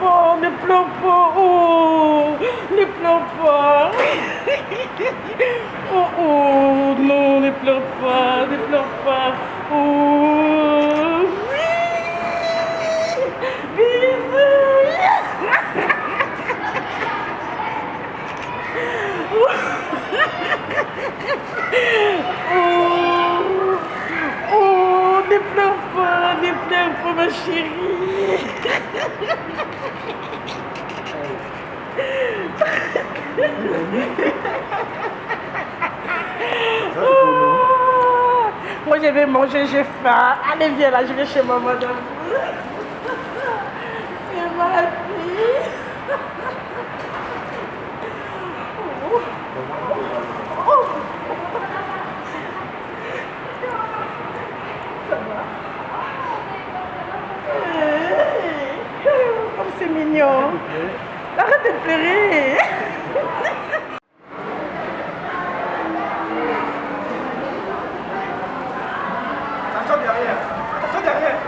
pas, ne pleure pas, oh, ne pleure pas. Oh, oh, non, ne pleure pas, ne pleure pas. Oh, bisous. Oh, oh, ne pleure pas, ma chérie. Oh, moi je vais manger, j'ai faim. Allez, viens là, je vais chez maman d'amour. C'est ma fille. Oh. Oh. Ça va? Comme c'est mignon. Arrête de pleurer. Attention derrière. Attention derrière.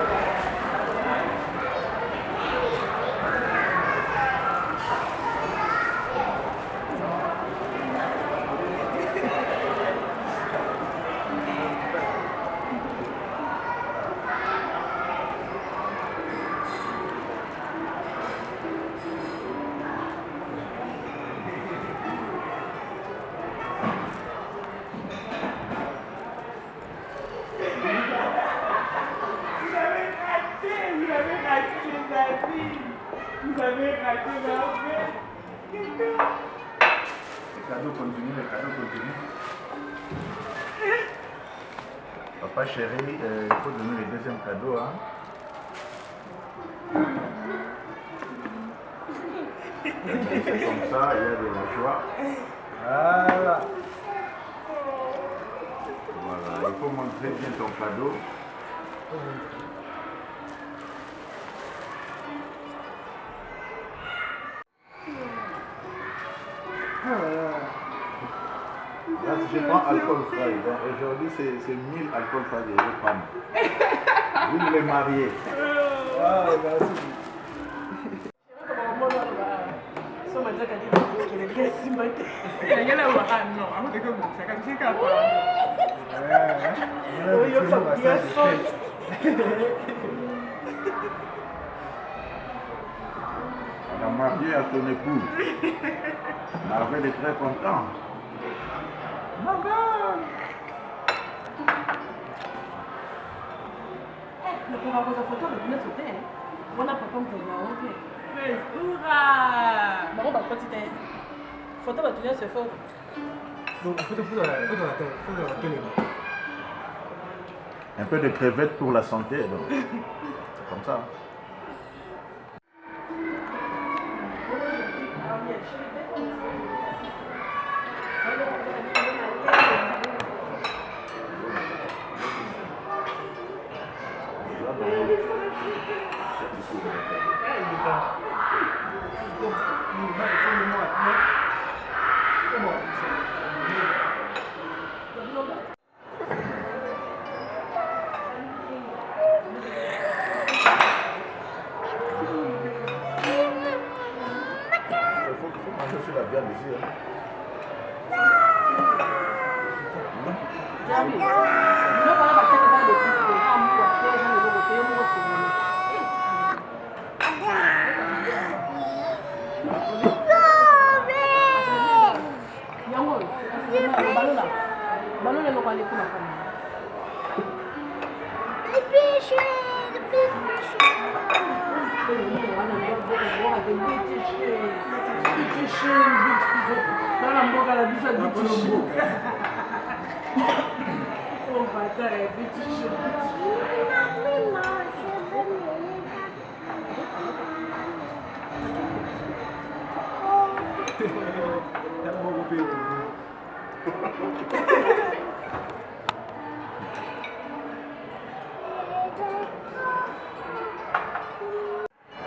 Vous avez raté la fête. Les cadeaux continuent, les cadeaux continuent. Papa chéri, il faut donner le deuxième cadeau. Hein. C'est comme ça, il y a de la joie. Voilà. Voilà, il faut montrer bien ton cadeau. Là, si je prends alcool frais, aujourd'hui c'est 1000 alcool frais que je vais prendre. Vous me les mariez. Merci. On a marié à ton époux. Marvel est très content. Marvel! Le papa pose la photo, le dîner sauté. On a pas comme pour voir, ok. Mais hurrah! Maman, bah, quand tu t'es. Photo, bah, tu viens se faire. Donc, faut dans la télé. Un peu de crevettes pour la santé, donc. C'est comme ça. La viande ici.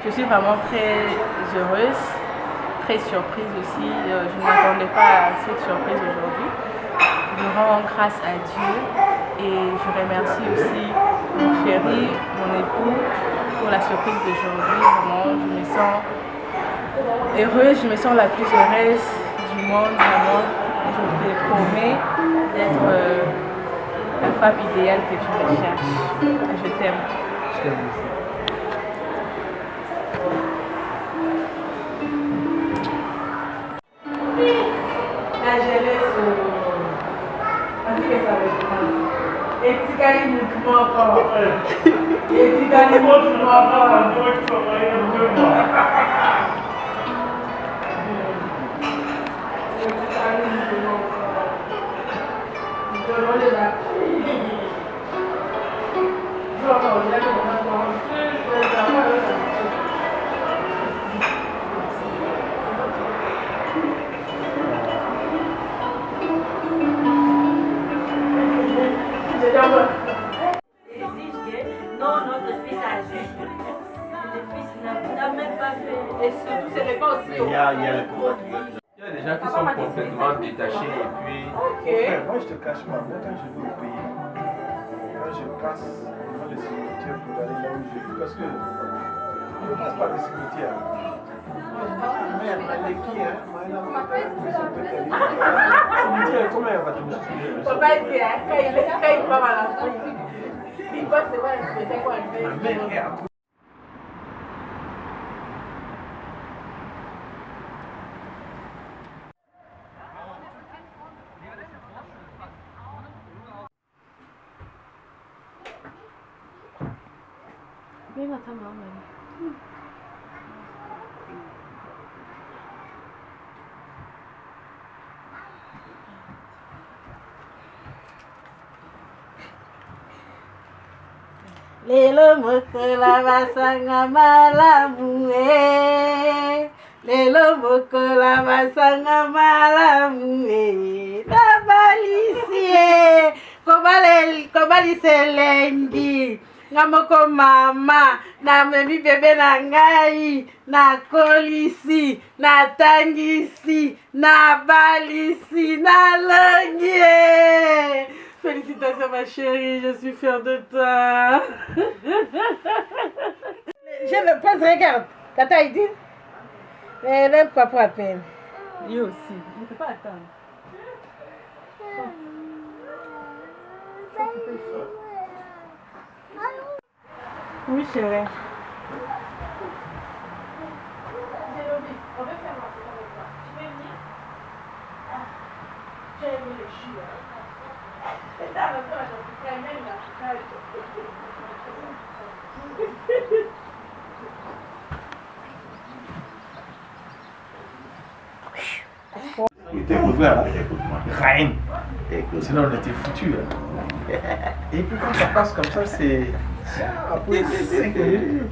Je suis vraiment très heureuse, très surprise aussi. Je ne m'attendais pas à cette surprise aujourd'hui. Je rends grâce à Dieu et je remercie aussi mon chéri, mon époux pour la surprise d'aujourd'hui. Vraiment, je me sens heureuse, je me sens la plus heureuse du monde, vraiment. Je te promets d'être la femme idéale que tu recherches. Je t'aime. Je t'aime aussi. La jeunesse, parce que ça me passe. Et tu gagnes mouvement fort. Et tu gagnes mouvement fort. Non, notre fils a agi. Le fils n'a même pas fait. Et surtout, ce n'est pas aussi Il y a le Il y a des gens qui sont complètement détachés et puis. Frère, moi je te cache pas, moi quand je vais au pays, moi je passe devant les cimetières pour aller là où je vis parce que je ne passe pas les cimetières. Mais elle est qui, hein? Cimetière, comment elle va te mettre? Papa est quand il va à la fille. Il passe devant un spectacle quoi elle Même attends, maman. Lelo mokola basanga malamu Lelo mokola basanga malamu Nabalisie kobalise lengi Ngamoko mama na memi bebe na ngai na kolisi na tangisi na balisi na longie. Félicitations ma chérie, je suis fière de toi. Je le pose, regarde. Tata il dit. Mais même pas pour à peine. Lui aussi, il ne peut pas attendre. Oui chérie. On veut faire un truc avec toi. Tu veux venir? J'ai aimé les choux. C'est ça, le temps, je suis même là. Écoute-moi, écoute-moi. Rien. Écoute. Sinon on était foutus. Et puis quand ça passe comme ça, c'est. Après 5 minutes.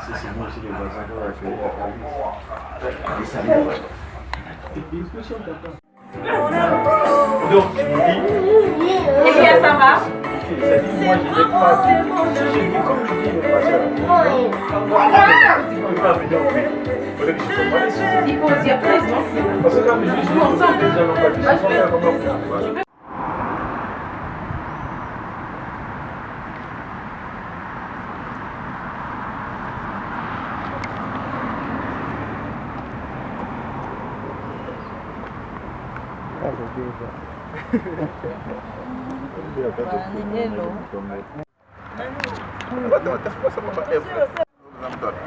C'est moi aussi les voisins qui ont accueilli Donc, tu me dis. Et bien ça va? Moi, je n'ai pas dit. J'ai dit comme je dis, mais pas ça. Tu ne peux pas venir au pays. Il faudrait que je te parle ici. Il faut dire plus, non? Parce que quand je dis, les gens n'ont pas dit, ils sont là comme ça.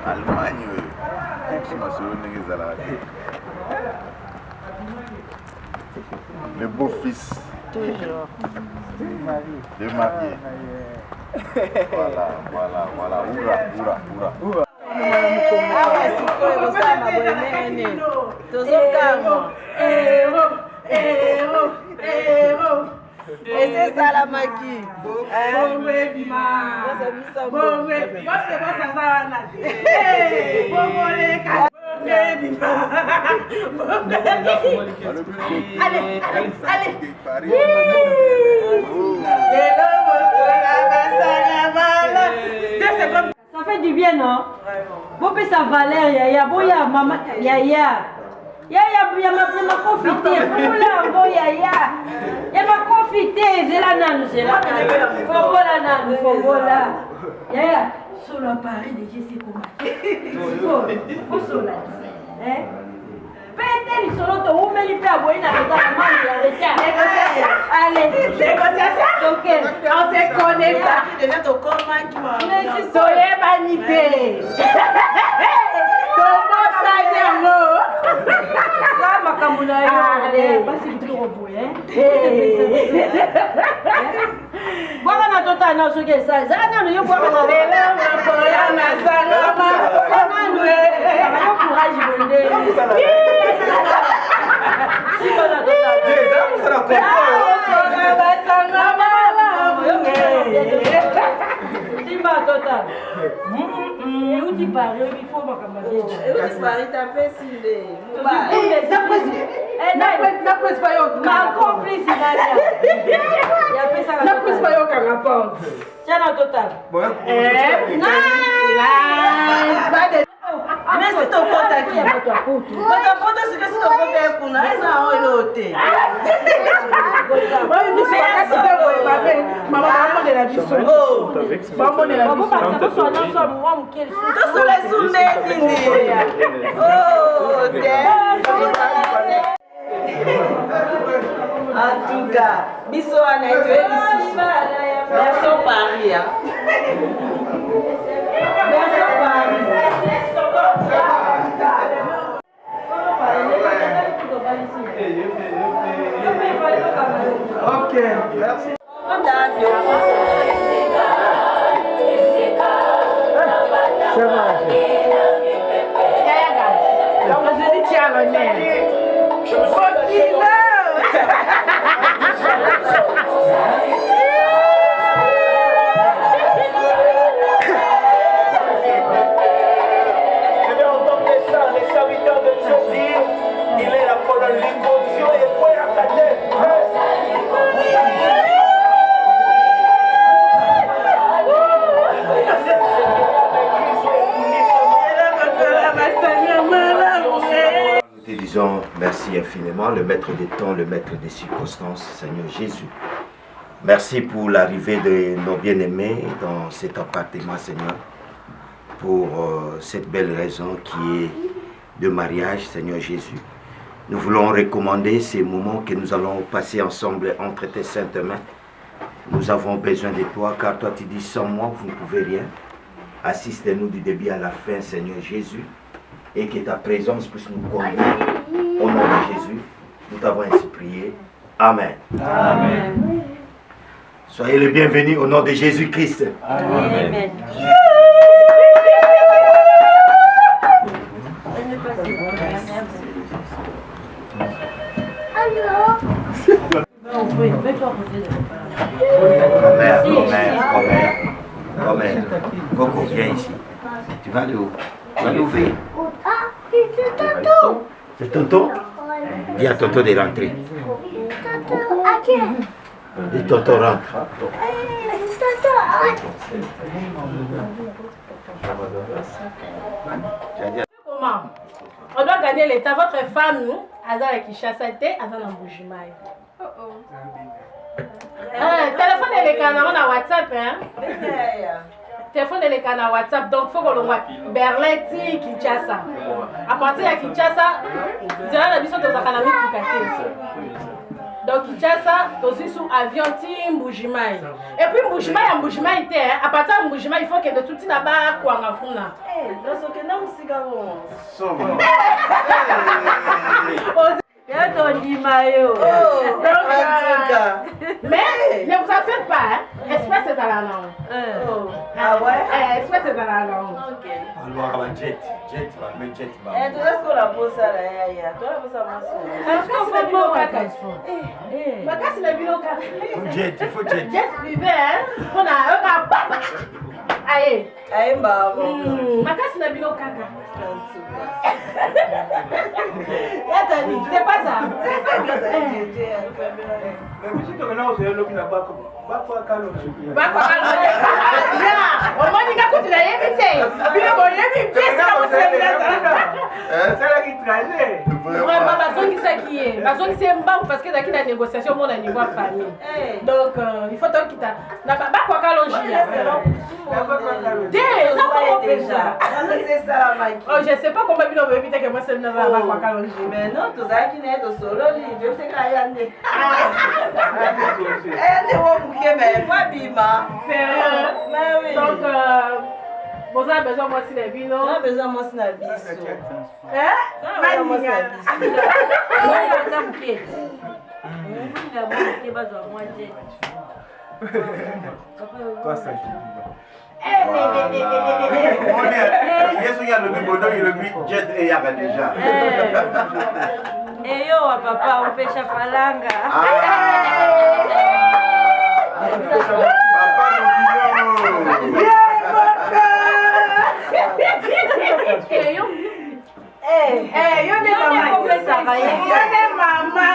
Allemagne, le beau-fils. Toujours. Le marié. Voilà. Oura. Et c'est ça la maquille. Ça fait du bien, non? Bon, mais ça valeur, yaya, bon, y'a maman, yaya, ma profité, yaya, y'a ma profitez, c'est la nane, c'est la nane. Fongola nane, fongola. Yeah. Solo à Paris, déjà c'est comment. Faut solo. Peut-être ils sont là, où met les plats, ils n'arrêtent pas à manger, allez, négociation. Ok. On se connaît pas. Déjà ton corps qui m'a. Soyez vanité. Comment ça y est, Là, ma camouna, allez, pas si tu revois, hein. Voilà ma tota na so ke sa. Ça na yo boire na lelo na boya na sangama. Yo courage bonde. Si bona tota. Ça la Simba tota. Et où tu parles, il faut ma camarade. Et où tu parles, t'as fait si les. N'apprécie pas yo. Ma complice Nadia. Il y a ça. N'apprécie pas yo quand rapporte. Tiens la tota. Mais si ton compte à qui? Ton compte, c'est que si ton compte est pour nous, ils ont un autre. Maman, de la vie. Maman de la vie. En tout cas, biso a été ici. Merci au Paris. Merci au Paris. Ok, merci. C'est vrai. Je vais entendre les serviteurs de Dieu dire, il est la colonne, les conditions et quoi à ta tête. Nous te disons merci infiniment, le maître des temps, le maître des circonstances, Seigneur Jésus. Merci pour l'arrivée de nos bien-aimés dans cet appartement, Seigneur, pour cette belle raison qui est de mariage, Seigneur Jésus. Nous voulons recommander ces moments que nous allons passer ensemble entre tes saintes mains. Nous avons besoin de toi, car toi tu dis sans moi, vous ne pouvez rien. Assiste-nous du début à la fin, Seigneur Jésus, et que ta présence puisse nous conduire. Au nom de Jésus, nous t'avons ainsi prié. Amen. Amen. Soyez les bienvenus au nom de Jésus-Christ. Amen. Commère. Coco, viens ici. Tu vas aller où? Tu vas l'ouvrir. C'est tonton? Dis à tonton de rentrer. Dis tonton rentre. Comment? On doit gagner l'État. Votre femme, nous, Azar et Kishasa, Azar na Mbujimai. Téléphone de l'écran, on a WhatsApp, hein? Téléphone de l'écran à WhatsApp, donc il faut que l'on voit Berlin, Kinshasa. À partir de Kinshasa, nous allons la mission de Zakanami Tukate. Donc Kinshasa, aussi sous avion, Mbujimai. Et puis Mbujimai était, à partir de Mbujimai, il faut que de tout le là-bas, quoi, on a. Dans ce que nous, c'est comme Y'a ton Dimayo. Mais ne vous en faites pas, hein? Espèce c'est à la langue. Ah ouais? Espèce c'est à la langue. Ok. Alors, jet. Et tu laisses qu'on la pose à la yaya. Toi, la pose à moi. Est-ce qu'on fait bien au caca? Ma casse, c'est le bilo caca. Il faut jet. Jet privé, hein? On a un papa. Aïe. Aïe, bah. Ma casse, c'est le bilo caca. C'est pas ça. C'est là qui traînait. Vraiment, besoin qui sait qui est. Besoin qui sait pas parce que dans la négociation, on a niveau famille. Donc, il faut que tu n'a pas quoi qu'à loger. Déjà. C'est ça, Mike. Oh, je sais pas comment il va éviter que moi c'est ne va pas quoi qu'à loger. Mais non, tout ça qui n'est au solo, je sais qu'il y a des. Eh, mais pas bima. Sérieux? Mais oui. Donc, vous avez besoin de moi si les vins, non? On a besoin de moi si la biso. Hein? Pas moi si la biso. Toi, ça, Yesu ya le bibodo il le jet et ya déjà. Eh yo papa on pêche falanga. Papa no yo ne mama.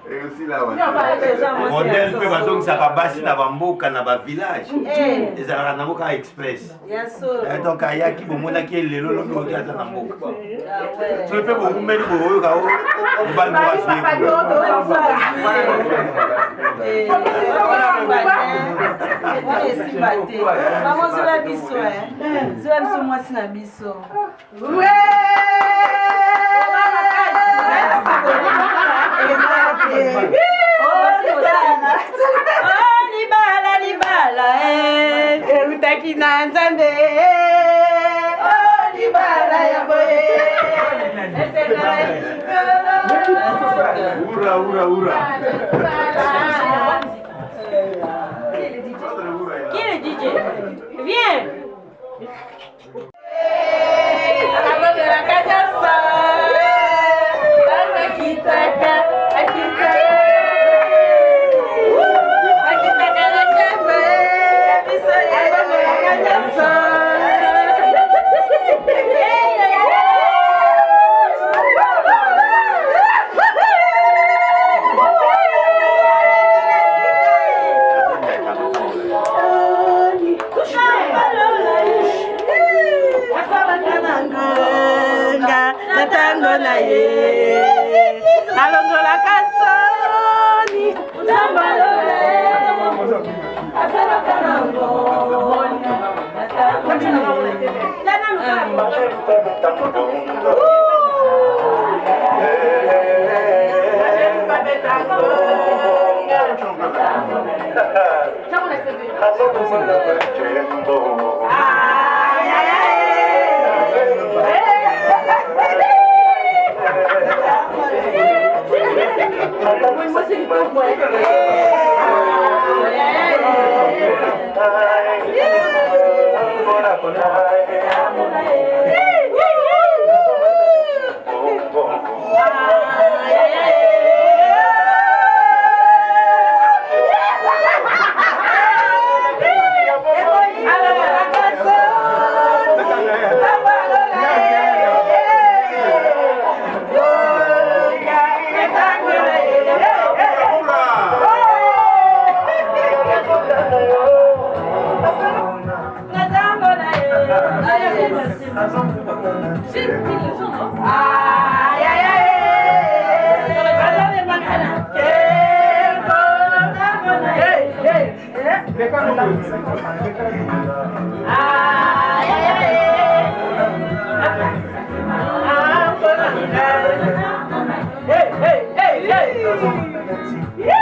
Et aussi là, modèle peut bazong ça va basi na bamboka na ba village. Les ala na mboka express. Donc aya ki bomona ki lelo lo ko ya na mboka. Tu peux vous mettre au ka o ba no asi. Maman sur la biso hein. Sur moi si na biso. Libala utaki na nzambe libala ya boye Ura. Qui est le DJ? Viens. Yeah.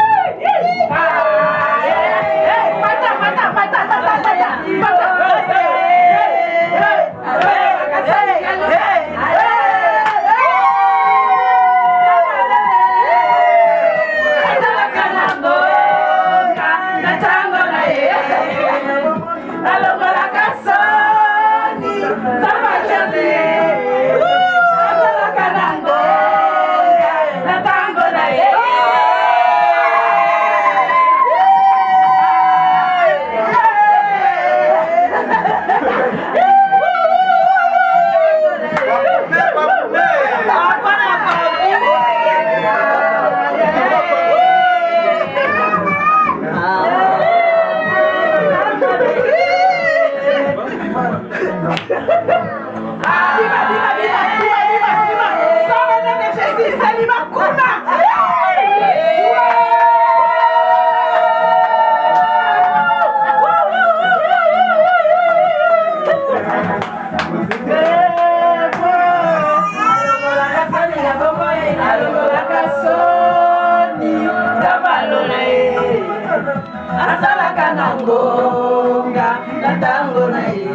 Asalaka nangonga natango na ye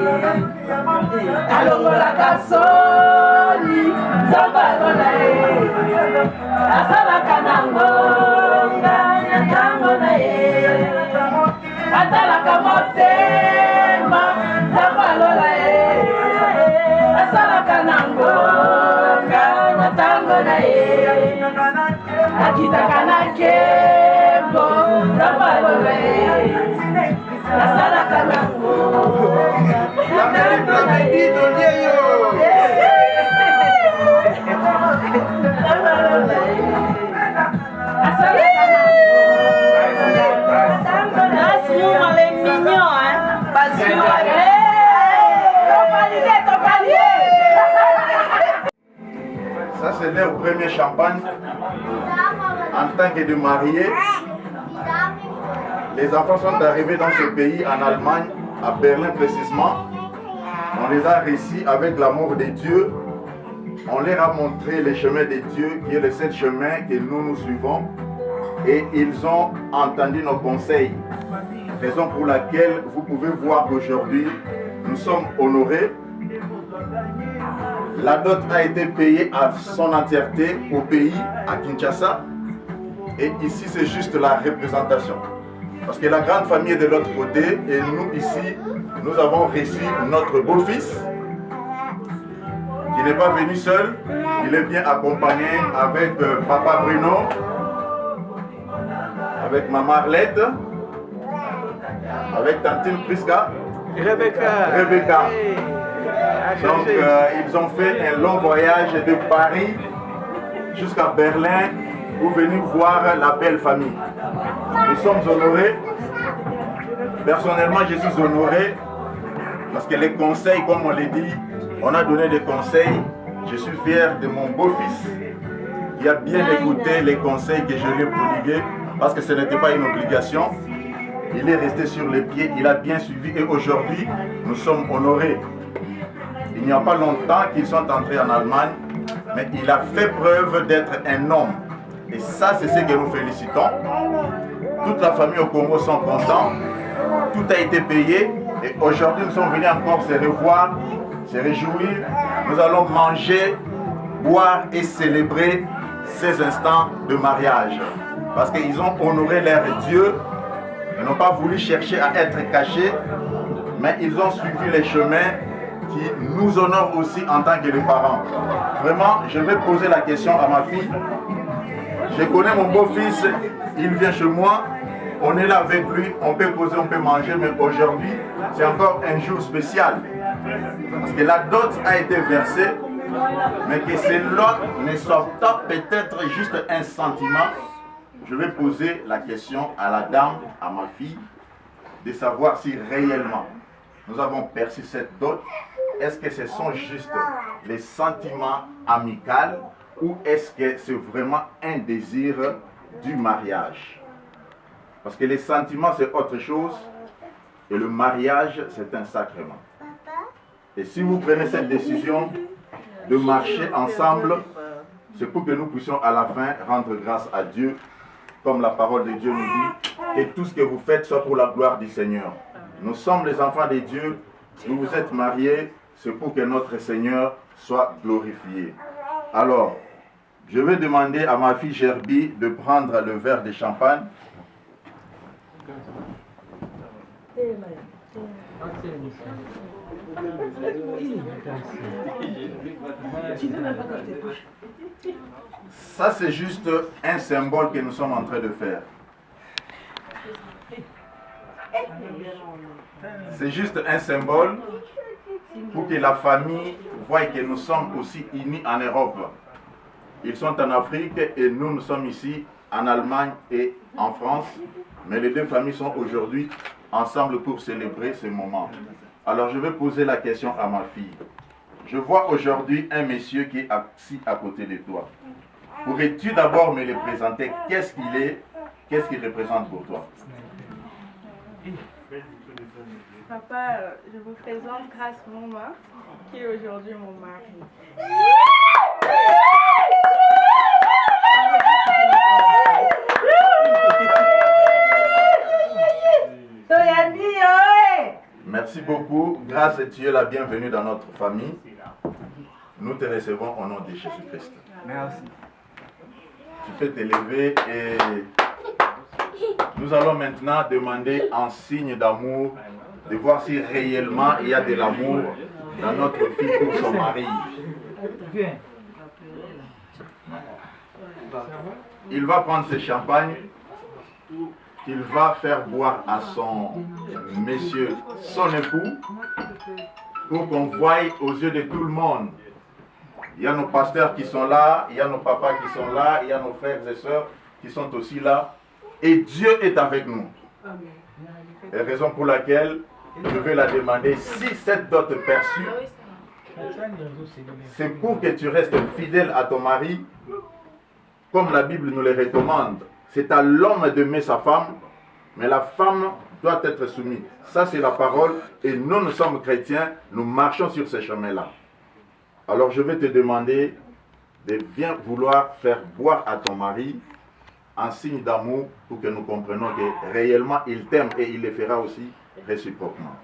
alongolaka soni zambalo na ye asalaka nangonga natango na ye atalaka motema zambalo na ye asalaka nangonga natango na ye akitaka na kembo zambalo na ye asalaka nango Ça, c'est leur premier champagne en tant que de mariés. Les enfants sont arrivés dans ce pays, en Allemagne, à Berlin précisément. On les a réussis avec l'amour de Dieu. On leur a montré le chemin de Dieu, qui est le seul chemin que nous suivons. Et ils ont entendu nos conseils. Raison pour laquelle vous pouvez voir qu'aujourd'hui, nous sommes honorés. La dot a été payée à son entièreté au pays, à Kinshasa. Et ici, c'est juste la représentation. Parce que la grande famille est de l'autre côté. Et nous, ici, nous avons reçu notre beau-fils, qui n'est pas venu seul. Il est bien accompagné avec Papa Bruno, avec Maman Arlette, avec Tantine Priska, Rebecca. Donc, ils ont fait un long voyage de Paris jusqu'à Berlin pour venir voir la belle famille. Nous sommes honorés. Personnellement, je suis honoré parce que les conseils, comme on l'a dit, on a donné des conseils. Je suis fier de mon beau-fils qui a bien écouté les conseils que je lui ai prodigués parce que ce n'était pas une obligation. Il est resté sur les pieds, il a bien suivi et aujourd'hui, nous sommes honorés. Il n'y a pas longtemps qu'ils sont entrés en Allemagne, mais il a fait preuve d'être un homme. Et ça, c'est ce que nous félicitons. Toute la famille au Congo sont contents. Tout a été payé. Et aujourd'hui, nous sommes venus encore se revoir, se réjouir. Nous allons manger, boire et célébrer ces instants de mariage. Parce qu'ils ont honoré leur Dieu. Ils n'ont pas voulu chercher à être cachés, mais ils ont suivi les chemins qui nous honorent aussi en tant que les parents. Vraiment, je vais poser la question à ma fille. Je connais mon beau-fils, il vient chez moi, on est là avec lui, on peut causer, on peut manger, mais aujourd'hui, c'est encore un jour spécial. Parce que la dot a été versée, mais que cela ne soit pas peut-être juste un sentiment. Je vais poser la question à la dame, à ma fille, de savoir si réellement nous avons perçu cette dot. Est-ce que ce sont juste les sentiments amicaux ou est-ce que c'est vraiment un désir du mariage? Parce que les sentiments, c'est autre chose et le mariage, c'est un sacrement. Et si vous prenez cette décision de marcher ensemble, c'est pour que nous puissions à la fin rendre grâce à Dieu, comme la parole de Dieu nous dit, et tout ce que vous faites soit pour la gloire du Seigneur. Nous sommes les enfants de Dieu, vous vous êtes mariés, c'est pour que notre Seigneur soit glorifié. Alors, je vais demander à ma fille Gerby de prendre le verre de champagne. Ça, c'est juste un symbole que nous sommes en train de faire. C'est juste un symbole pour que la famille voie que nous sommes aussi unis en Europe. Ils sont en Afrique et nous sommes ici en Allemagne et en France. Mais les deux familles sont aujourd'hui ensemble pour célébrer ce moment. Alors je vais poser la question à ma fille. Je vois aujourd'hui un monsieur qui est assis à côté de toi. Pourrais-tu d'abord me les présenter? Qu'est-ce qu'il est? Qu'est-ce qu'il représente pour toi? Papa, je vous présente Grâce Mouma, qui est aujourd'hui mon mari. Merci beaucoup. Grâce et tu es la bienvenue dans notre famille. Nous te recevons au nom de Jésus-Christ. Merci. Tu peux t'élever et nous allons maintenant demander en signe d'amour de voir si réellement il y a de l'amour dans notre fille pour son mari. Il va prendre ce champagne qu'il va faire boire à son monsieur, son époux, pour qu'on voie aux yeux de tout le monde. Il y a nos pasteurs qui sont là, il y a nos papas qui sont là, il y a nos frères et sœurs qui sont aussi là. Et Dieu est avec nous. Et raison pour laquelle je vais la demander, si cette dot perçue, c'est pour que tu restes fidèle à ton mari, comme la Bible nous le recommande. C'est à l'homme d'aimer sa femme, mais la femme doit être soumise. Ça, c'est la parole. Et nous sommes chrétiens, nous marchons sur ce chemin-là. Alors, je vais te demander de bien vouloir faire boire à ton mari en signe d'amour pour que nous comprenions que réellement, il t'aime et il le fera aussi réciproquement.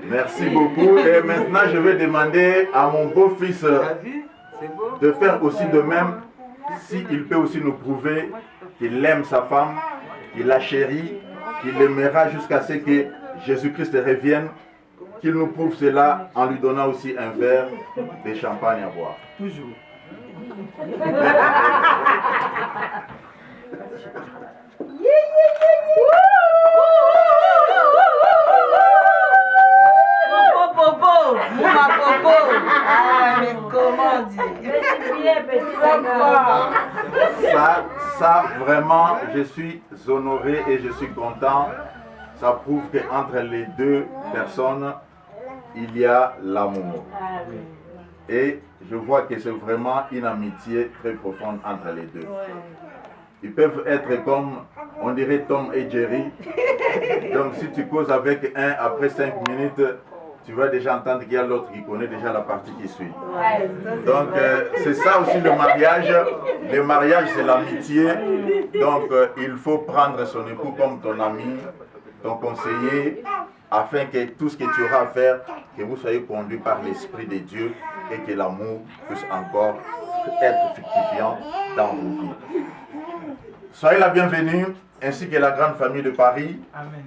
Merci beaucoup. Et maintenant, je vais demander à mon beau-fils de faire aussi de même, s'il peut aussi nous prouver qu'il aime sa femme, qu'il la chérit, qu'il l'aimera jusqu'à ce que Jésus-Christ revienne, qu'il nous prouve cela en lui donnant aussi un verre de champagne à boire. Toujours. Mais comment dire? Ça, vraiment, je suis honoré et je suis content. Ça prouve qu'entre les deux personnes, il y a l'amour. Et je vois que c'est vraiment une amitié très profonde entre les deux. Ils peuvent être comme, on dirait Tom et Jerry. Donc si tu causes avec un, après 5 minutes, tu vas déjà entendre qu'il y a l'autre qui connaît déjà la partie qui suit. Donc c'est ça aussi le mariage. Le mariage, c'est l'amitié. Donc il faut prendre son époux comme ton ami, ton conseiller, afin que tout ce que tu auras à faire, que vous soyez conduit par l'Esprit de Dieu et que l'amour puisse encore être fructifiant dans vos vies. Soyez la bienvenue, ainsi que la grande famille de Paris. Amen.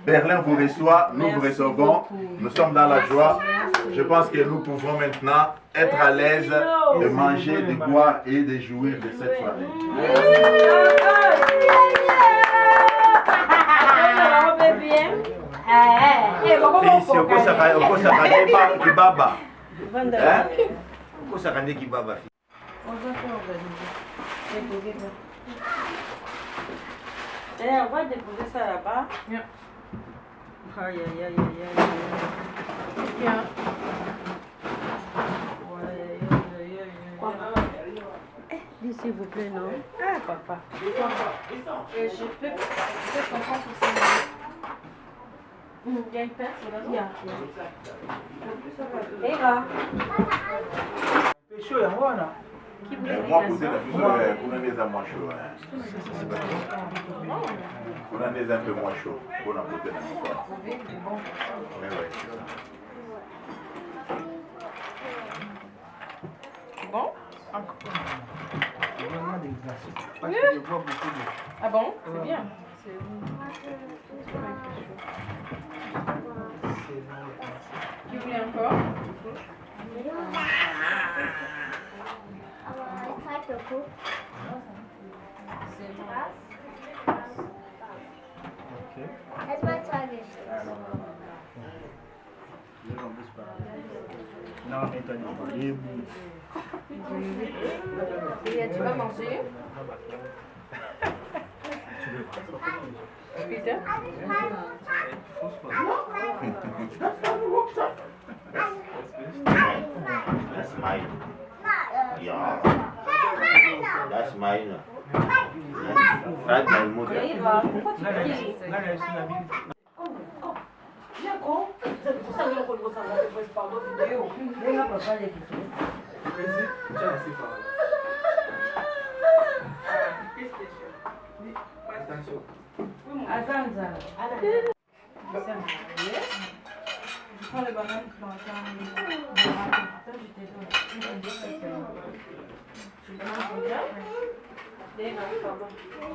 Berlin vous reçoit, nous vous recevons, nous sommes dans la joie. Je pense que nous pouvons maintenant être à l'aise de manger, de boire et de jouir de cette soirée. On va déposer ça là-bas. Aïe, aïe, aïe, aïe, aïe. Dis s'il vous plaît, non? Ah, papa. Je peux comprendre pour ça. Il y a une perce là. Eva. Chaud, il y a moi là. Moi, pour des moins chaud. Pour des un peu moins chaud. Pour la côté de Bon? Parce que je bois beaucoup d'eau. Ah bon? C'est bien. Tu voulais encore? That's my target. Non, Anthony. Et tu vas manger? Peter? That's mine. Yeah. That's mine. That's my mother. Je prends les bananes qui sont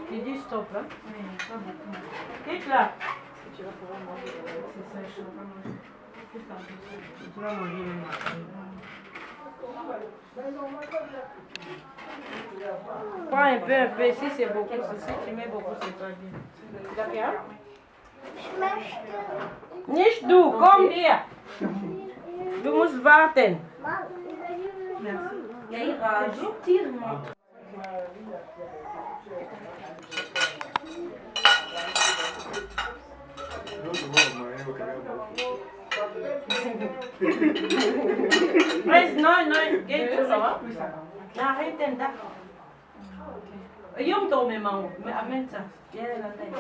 Tu dis stop là? Oui, pas beaucoup. Quitte là. Tu vas pouvoir manger. C'est ça, je ne vais pas manger. Juste un peu. Tu vas manger le matin. Prends un peu, si c'est beaucoup. Si tu mets beaucoup, c'est pas bien. D'accord? Nicht du, komm hier. Du musst warten. Merci. Yaira, tire-moi. Mas non, qu'est-ce ça va? Arrête, d'accord. Yom to me mango, me amène ça. Viens la taille.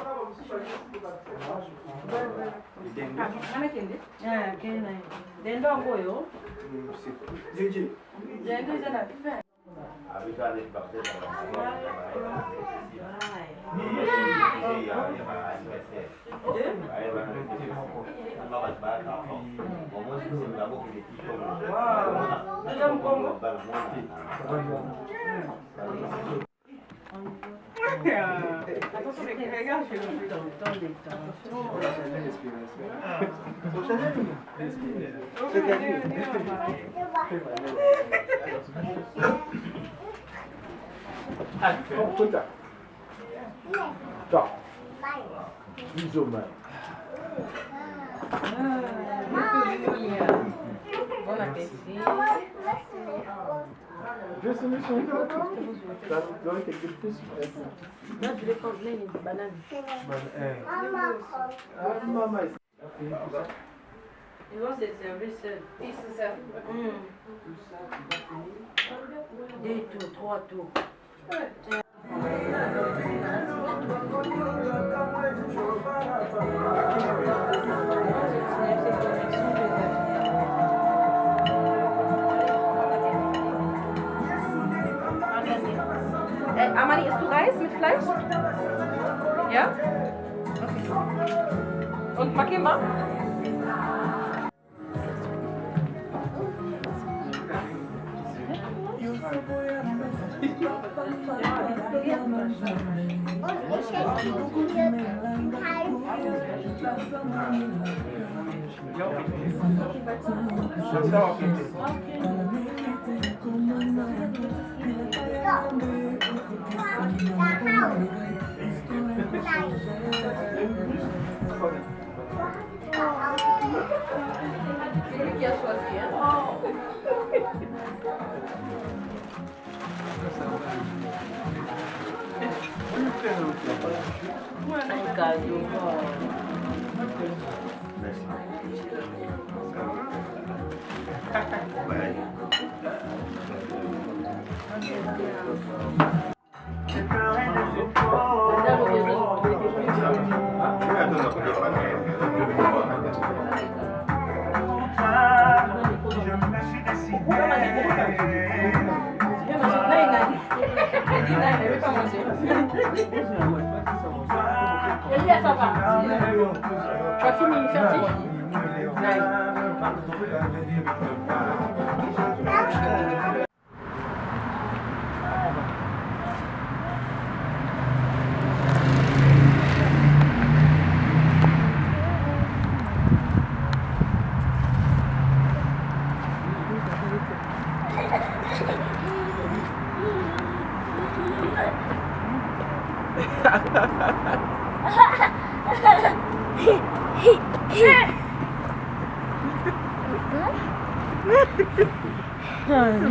Ah, quel est? Dendo boyo. Attention, mais regarde, je vais le Bon appétit. Je suis méchant. Ça donne quelque chose. Là, je vais prendre les bananes. Maman. Ils vont se servir seuls. Ils se servent. 2 tours, 3 tours. Amani, isst du Reis mit Fleisch? Ja? Okay. Und Makima? C'est lui qui a choisi, hein? Un cadeau. Ça va. Tu as fini, fertig?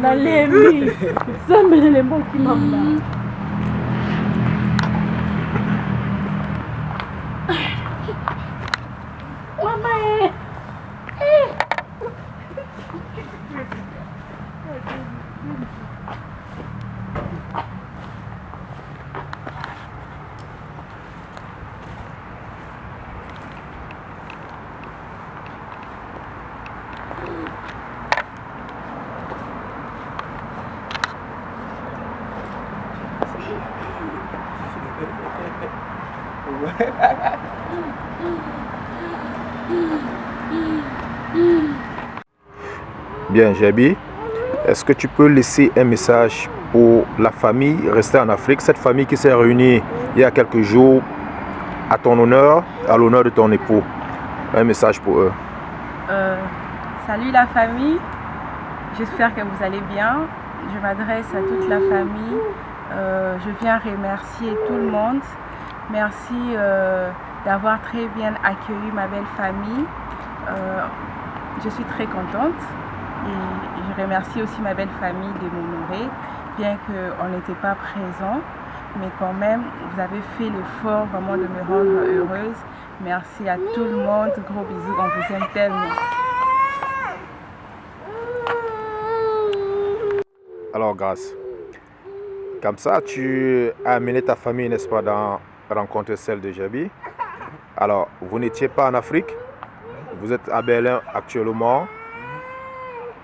Nalemi, ça me les mots qui m'emmerdent. Bien, Jabi, est-ce que tu peux laisser un message pour la famille restée en Afrique, cette famille qui s'est réunie il y a quelques jours à ton honneur, à l'honneur de ton époux? Un message pour eux. Salut la famille, j'espère que vous allez bien. Je m'adresse à toute la famille. Je viens remercier tout le monde. Merci d'avoir très bien accueilli ma belle famille. Je suis très contente et je remercie aussi ma belle famille de m'honorer, bien qu'on n'était pas présent, mais quand même vous avez fait l'effort vraiment de me rendre heureuse. Merci à tout le monde, gros bisous, on vous aime tellement. Alors Grâce, comme ça tu as amené ta famille, n'est-ce pas, dans rencontrer celle de Jabi. Alors vous n'étiez pas en Afrique, vous êtes à Berlin actuellement.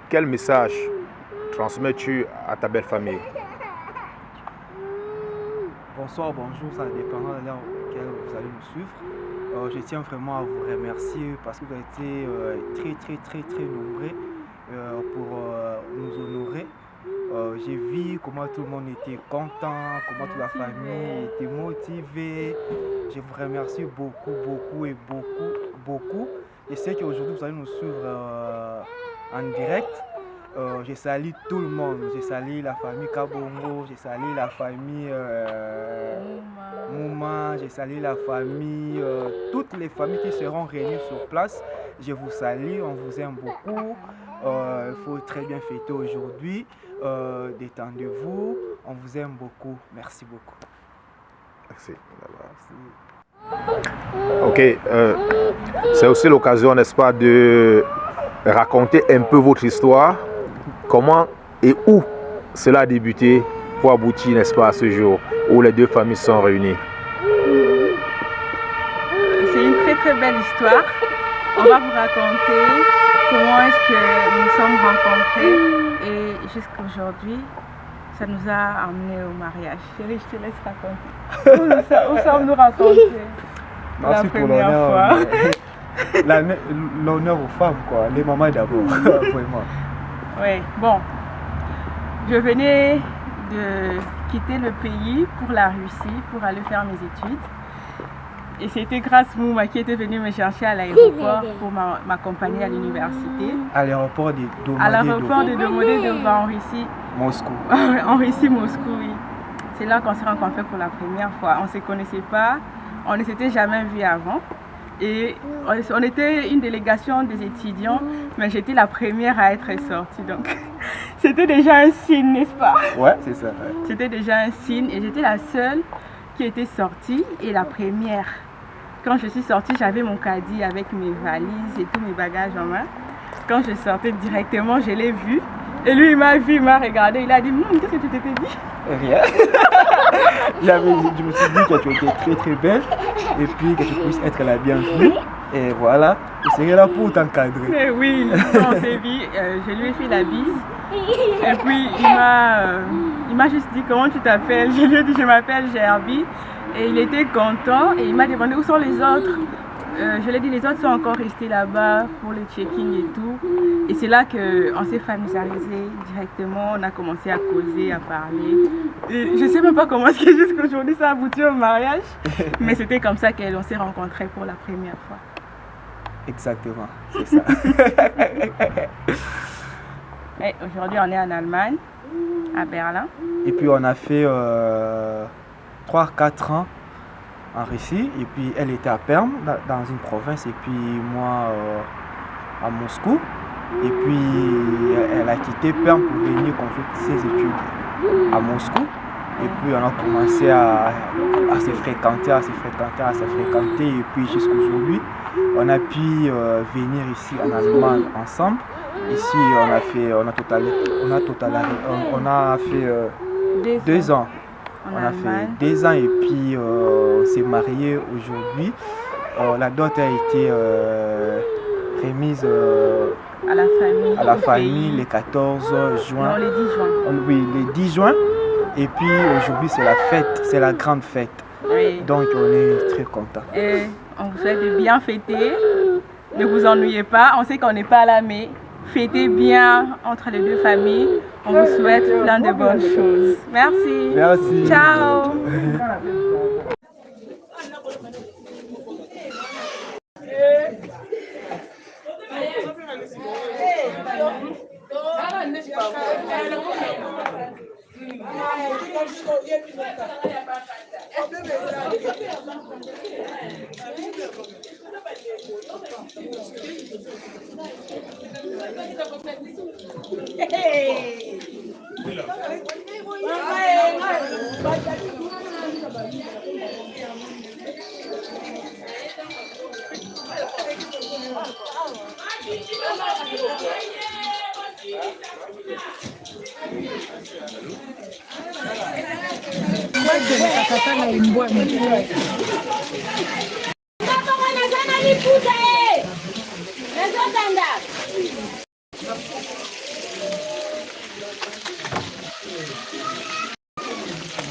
Quel message transmets-tu à ta belle famille? Bonsoir, bonjour, ça dépend de l'heure auquel vous allez nous suivre. Je tiens vraiment à vous remercier parce que vous avez été très nombreux pour nous honorer. J'ai vu comment tout le monde était content, comment toute la famille était motivée. Je vous remercie beaucoup. Je sais qu'aujourd'hui vous allez nous suivre en direct. Je salue tout le monde. Je salue la famille Kabongo, je salue la famille Mouma, je salue la famille, toutes les familles qui seront réunies sur place. Je vous salue, on vous aime beaucoup. Il faut très bien fêter aujourd'hui. Détendez-vous, on vous aime beaucoup. Merci beaucoup. Merci. Ok, c'est aussi l'occasion, n'est-ce pas, de raconter un peu votre histoire. Comment et où cela a débuté pour aboutir, n'est-ce pas, à ce jour où les deux familles sont réunies? C'est une très belle histoire. On va vous raconter comment est-ce que nous sommes rencontrés et jusqu'aujourd'hui, ça nous a amenés au mariage. Chérie, je te laisse raconter. Où sommes-nous rencontrés la première fois? L'honneur aux femmes, quoi. Les mamans d'abord, vraiment. Oui, bon. Je venais de quitter le pays pour la Russie pour aller faire mes études. Et c'était grâce à Mouma qui était venu me chercher à l'aéroport pour m'accompagner à l'université. À l'aéroport de Domodedovo en Russie. Moscou. En Russie, Moscou, oui. C'est là qu'on s'est rencontrés pour la première fois. On ne se connaissait pas, on ne s'était jamais vus avant. Et on était une délégation des étudiants, mais j'étais la première à être sortie. Donc c'était déjà un signe, n'est-ce pas? Ouais, c'est ça. Ouais. C'était déjà un signe et j'étais la seule qui était sortie et la première. Quand je suis sortie, j'avais mon caddie avec mes valises et tous mes bagages en main. Quand je sortais directement, je l'ai vu. Et lui, il m'a vu, il m'a regardé, il a dit qu'est-ce que tu t'étais dit? Rien. Je me suis dit que tu étais très belle et puis que tu puisses être la bienvenue. Et voilà, je serai là pour t'encadrer. Mais oui, on s'est vu, je lui ai fait la bise. Et puis il m'a juste dit comment tu t'appelles. Je lui ai dit je m'appelle Gerbi. Et il était content et il m'a demandé où sont les autres. Je lui ai dit les autres sont encore restés là-bas pour le check-in et tout. Et c'est là qu'on s'est familiarisé directement, on a commencé à causer, à parler. Et je ne sais même pas comment est-ce que jusqu'aujourd'hui ça a abouti au mariage. Mais c'était comme ça qu'on s'est rencontrés pour la première fois. Exactement, c'est ça. Et aujourd'hui on est en Allemagne, à Berlin. Et puis on a fait 3-4 ans en Russie, et puis elle était à Perm, dans une province, et puis moi à Moscou. Et puis elle a quitté Perm pour venir construire ses études à Moscou. Et puis on a commencé à se fréquenter, et puis jusqu'aujourd'hui, on a pu venir ici en Allemagne ensemble. Ici on a fait 2 ans. On a fait 2 ans et puis on s'est mariés aujourd'hui. La dot a été remise à la famille le 14 juin. Non, le 10 juin. Oui, le 10 juin. Et puis aujourd'hui c'est la fête, c'est la grande fête. Oui. Donc on est très contents. Et on vous souhaite de bien fêter. Ne vous ennuyez pas. On sait qu'on n'est pas là, mais fêtez bien entre les deux familles. On vous souhaite plein de bonnes choses. Merci. Merci. Ciao.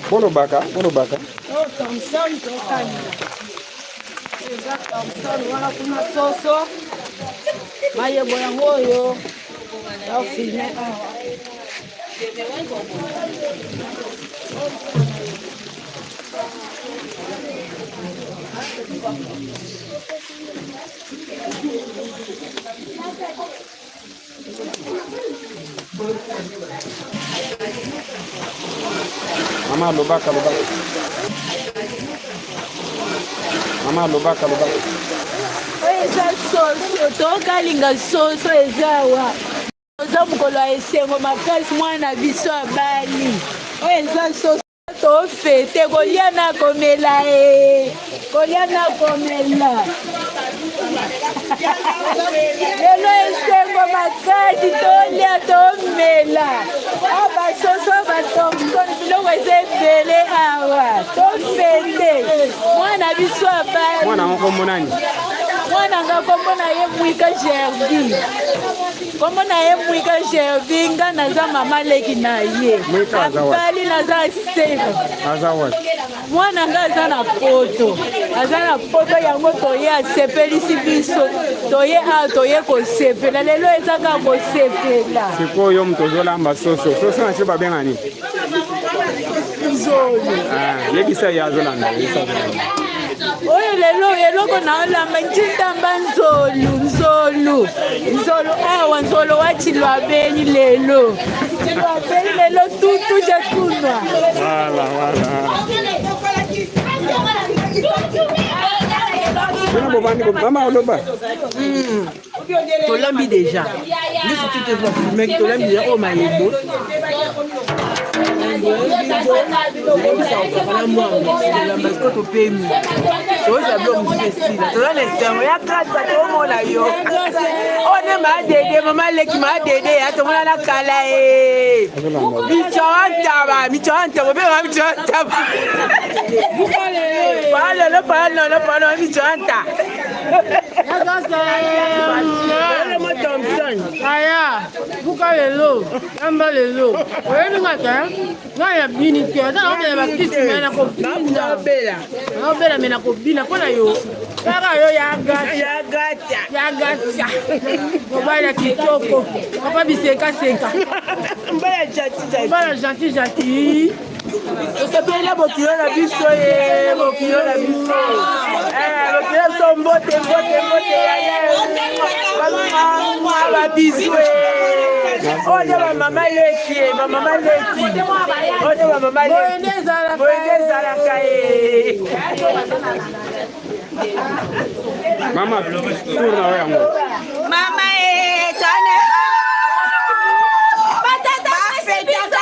Bono baka. Oh, Thompson, tokani. Eza Thompson, wana kuna soso. Mayebo yango oyo. Ya filme awa. Mama lobaka. Oyo eza soso, tokalinga soso eza awa. Oza mokolo ya esengo makasi mwana biso abali. Oyo eza soso tofete kolia na komela kolia na komela. Lelo esengo makasi tolia tomela. Basoso batomboni biloko eza ebele awa tofete mwana biso abali. Mwana nkombo nani? Mwana nga kombo na ye Mwika Gervi. Kombo na ye Mwika Gervi nga naza mama leki na ye. Abali naza seko. Mwana nga aza na poto. Aza na poto yango toye asepelisi biso. Toye a toye kosepela. Lelo ezaka kosepela. Sikoyo mtu ozolamba soso. Soso na chiba benga ni? Nzolu. Yebisa ya azolanda. Oyo lelo eloko na olamba ntitamba nzolu awa nzolo wachilwa beni lelo tutu jakunwa. Mama oloba. Tolambi déjà. Nous si tu te vois filmer, tolambi déjà oh mayebo. Naya bini ke ata na bela bakisi mena ko bela mena ko bina kona yo kaka yo ya gacha mobile kitoko papa biseka mbala jati osepela bokilo na biso bokilo so mbote ya biso oyo ba mama leki oyo ba mama leki ezalaka mama tourna wa yango mama tane batata basepeza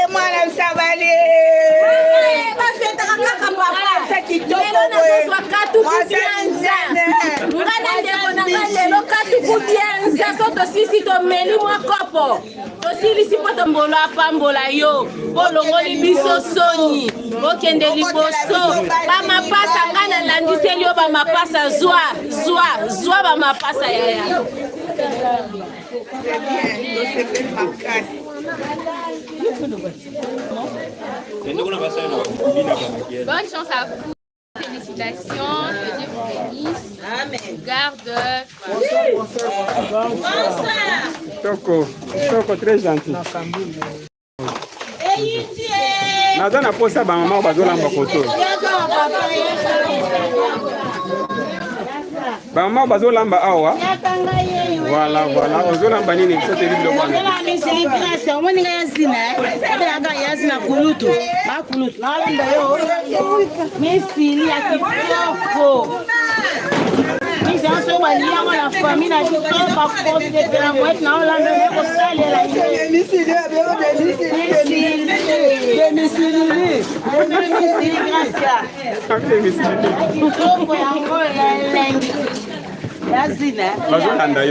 mwana msabali basetaka kaka papa kitoko lelo katukubienza so tosisi tomeli mwa kopo tosilisi po tombolo apambola yo bolongoli biso soni bokende liboso bamapasa nga nalandiseli yo bamapasa zwa bamapasa yaya Bonne chance à vous. Félicitations, que Dieu vous bénisse. Amen. Garde. Toko, très gentil. Naza na posa ba mama bazolamba koto. Ba mama bazolamba awa. Voilà, ozolamba nini so terrible bwana. Moninga yazina, aga yazina kulutu. Ma kulutu. Na lamba yo. Mesili ya kitoko. Nisa so balia na famille na kitoko ba poste de la moite na lamba yo ko sale la. Mesili ya bero de Mesili gracia. Kitoko yango ya lengi. Yazina.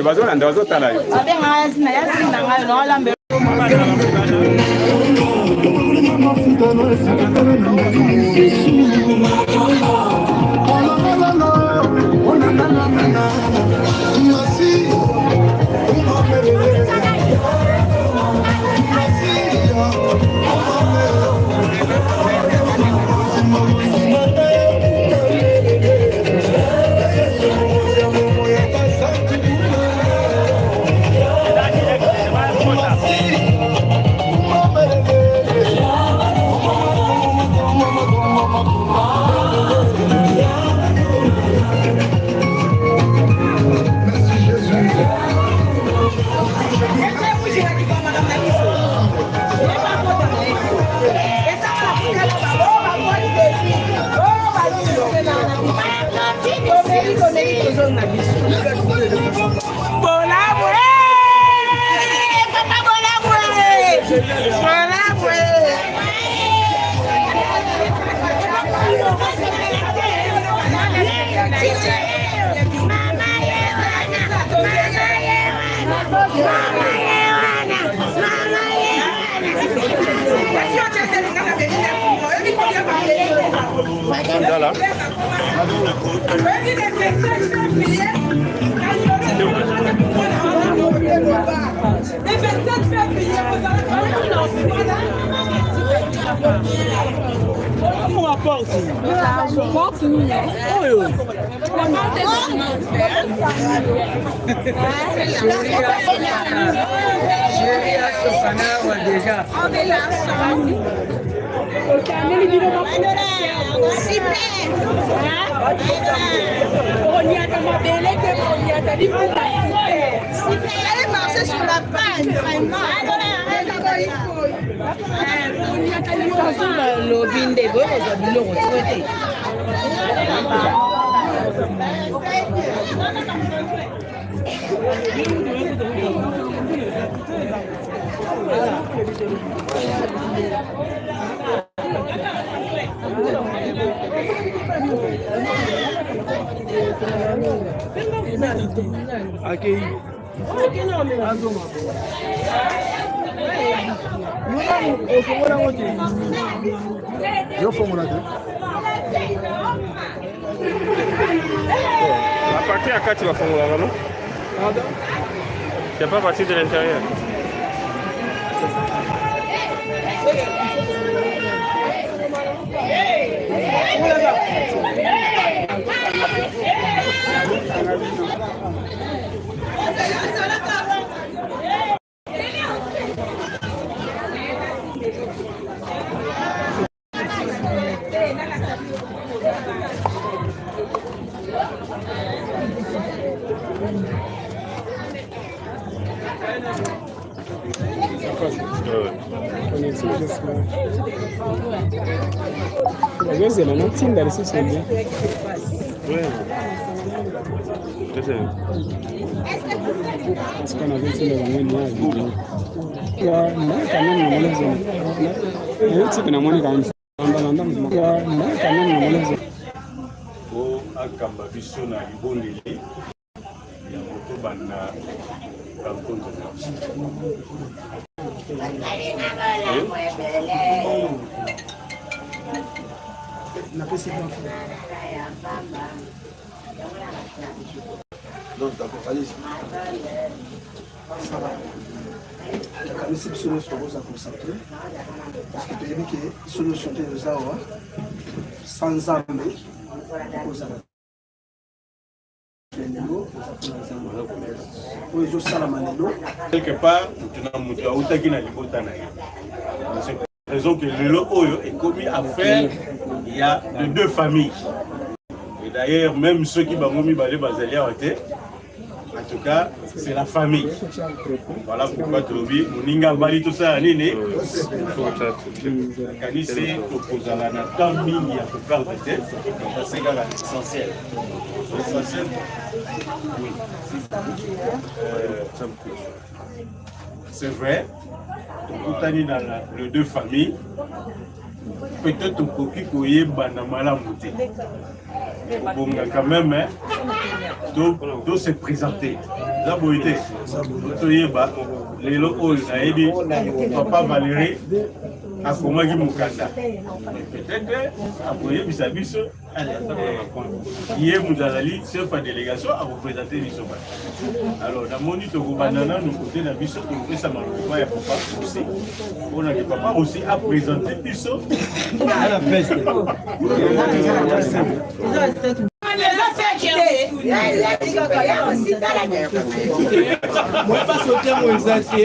Bazolanda bazotala yo. Abenga yazina ngayo no lamba. Allez marcher sur la panne, vraiment. La partie à 4 tu vas faire non? Tu n'as pas parti de l'intérieur. Agazela natsinda lisisonde. Sikana zetsinda bangeni yazi. Kwa maka nani namaliza. Yetsi kana mwani kanisa. Anda mzima. Kwa maka nani namaliza. O akamba biso na libondeli ya moto banda kankonto. Donc, d'accord, allez-y. Ça va. nakanisi biso nyonso tokoza concentré parce que toyebi ke biso nyonso nde toza awa sans nzambe tokozala lelo oyo ezosalama lelo quelque part tuna moto autaki na libota na ye. C'est raison que lelo oyo est commis affaire il y a de deux familles. Et d'ailleurs même ceux qui bango mibale bazali awa te. En tout cas, c'est la famille. Voilà pourquoi Tobi, Moninga Bali, tout ça, Nini. Kanisi, Tokozala, Natan, Mingi, à peu près de tête. C'est l'essentiel. L'essentiel, oui. C'est vrai. Toutani dans les deux familles. Peut-être au coquille, Koye, Banamala, Mouté. Bon, quand même, hein, tout se présenter. La beauté, les locaux, papa Valérie, à Komagi Mukanda. Peut-être, après, Bissabiso, hier, Moudalali, chef de délégation, à représenter les sauvages. Alors, dans mon lit, au banana, nous côté de Bisso, on fait ça malheureusement, il y a papa aussi. On a des papas aussi à présenter Bisso. À la peste. Moi pas sauter mon exagé.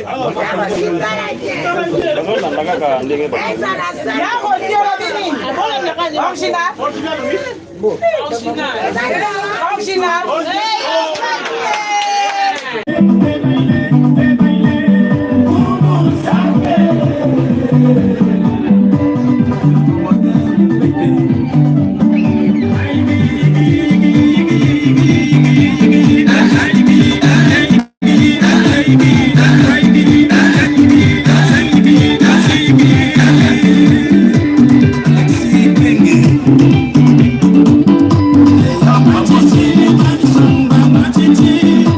Matiti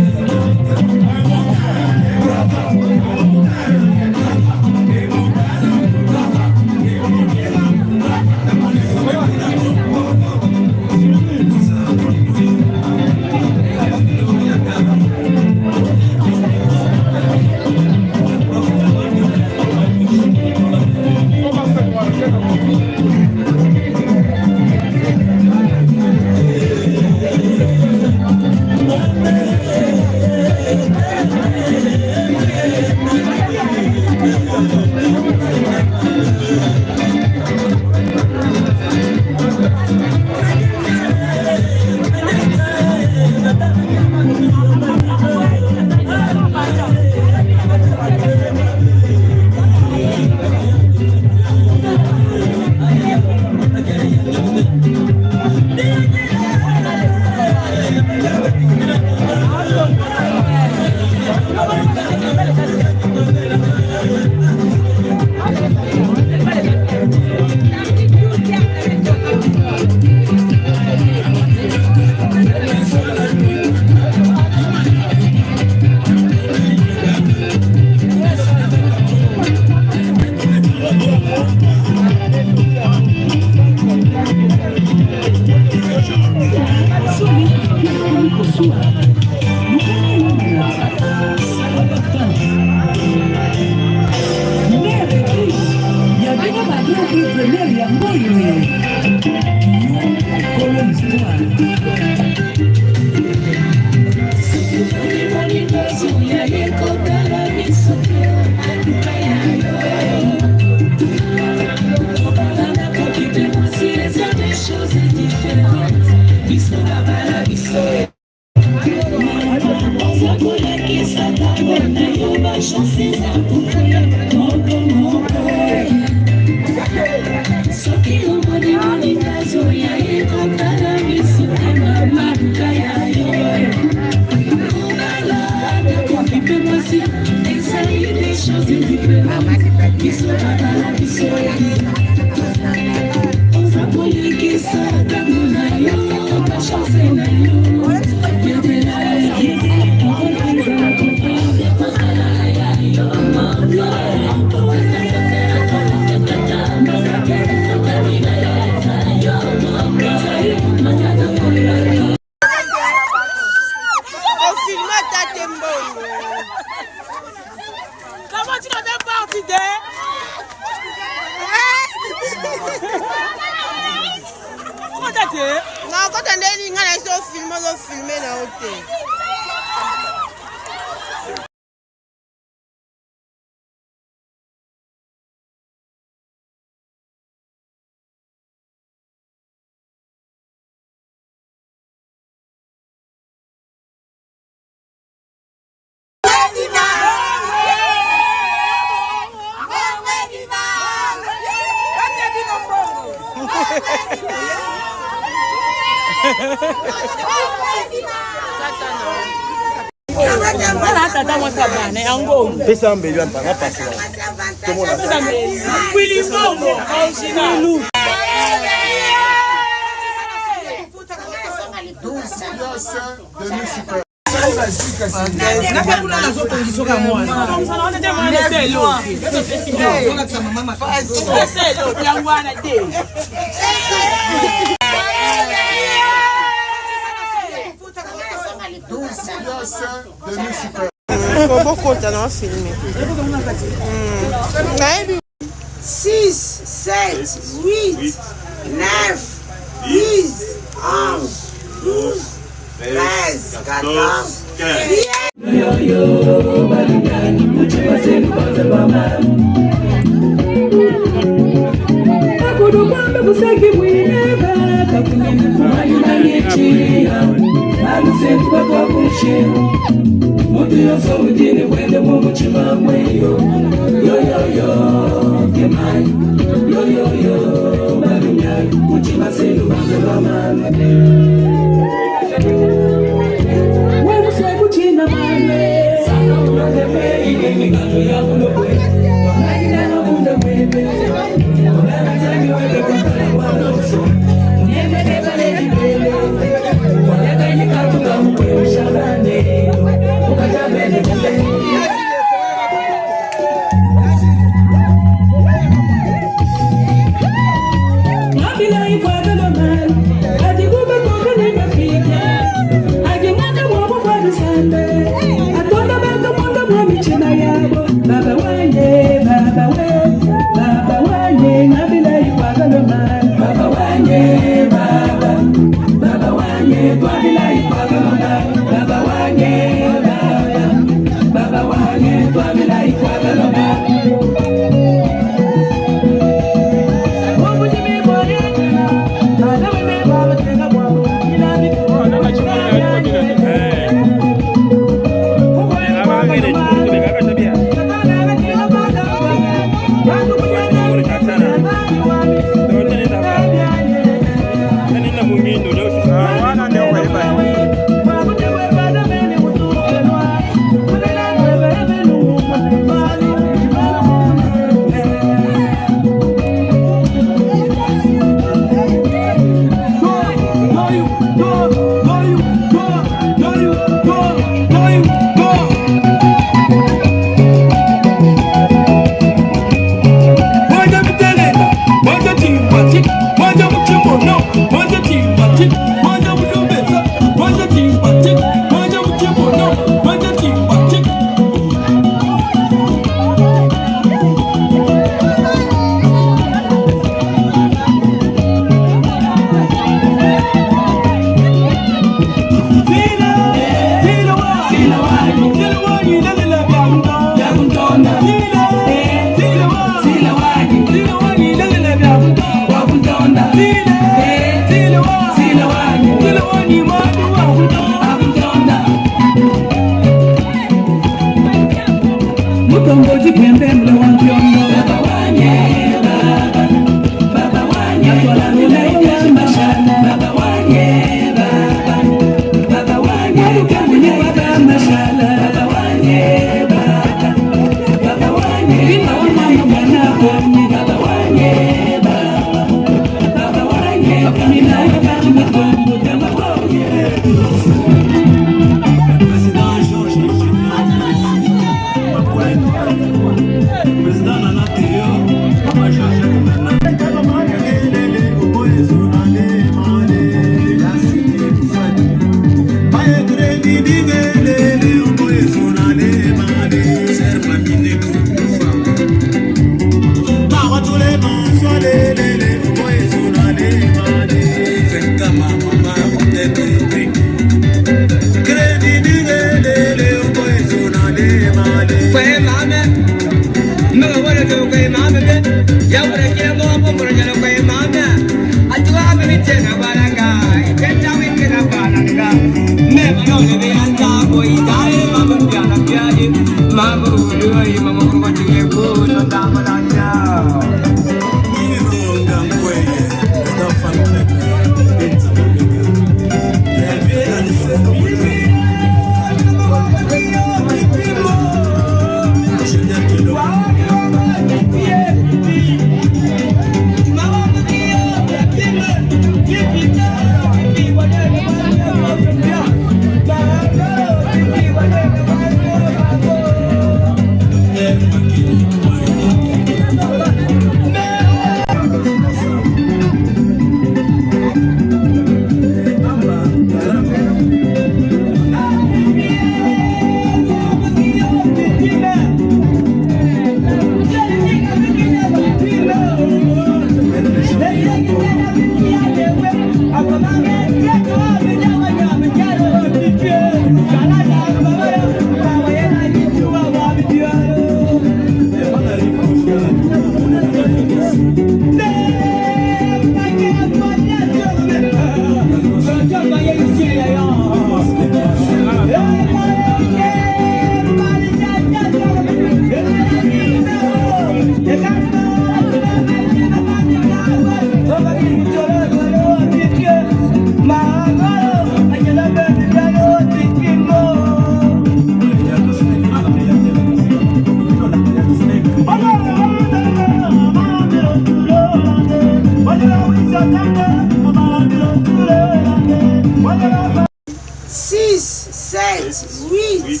6, 7, 8,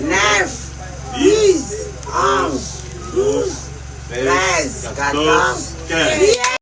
9, 10, 11, 12, 13, 14, 15.